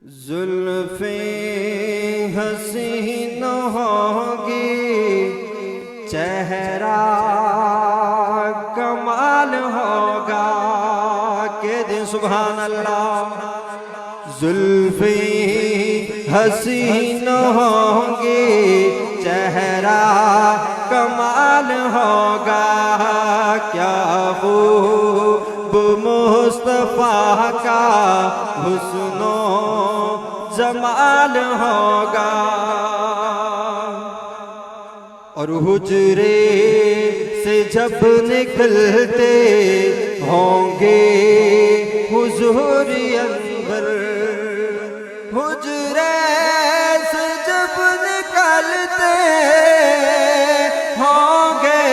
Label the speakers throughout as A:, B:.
A: जुल्फे हसीन होगी, चेहरा कमाल होगा। के दिन सुभान अल्लाह। जुल्फे हसीन होगी, चेहरा कमाल होगा। क्या खूब मुस्तफा का हुस्नो जमाल होगा। और हुजरे से जब निकलते होंगे हुजूर अनवर, हुजरे से जब निकलते होंगे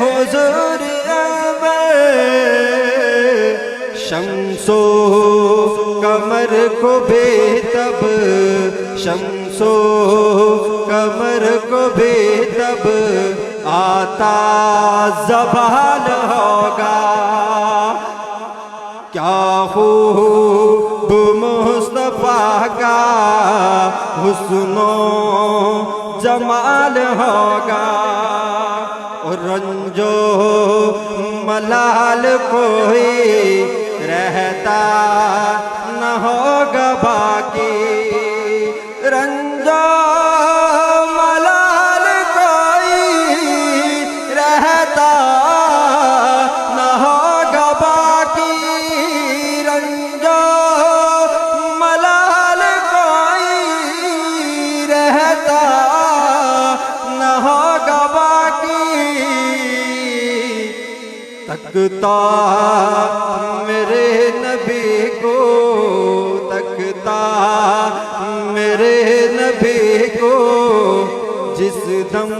A: हुजूर अनवर, शम्सो कमर को बेतब, शम्सो कमर को बेतब आता ज़वाल होगा। क्या खूब मुस्तफा का हुस्नो जमाल होगा। और रंजो मलाल कोई रहता न होगा बाकी। रंजो मलाल कोई रहता न होगा बाकी। रंजो मलाल कोई रहता न होगा बाकी। तकता मेरे नबी को, तकता मेरे नबी को जिस दम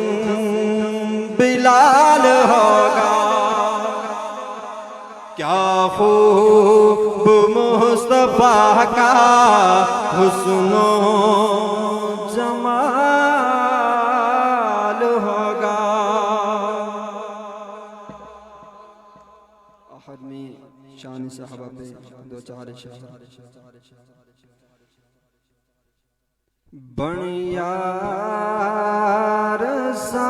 A: बिलाल होगा। क्या खूब मुस्तफा का हुस्नो जमाल होगा। आहद में शान सहाबा पे दो चार इशारे। बन यार सा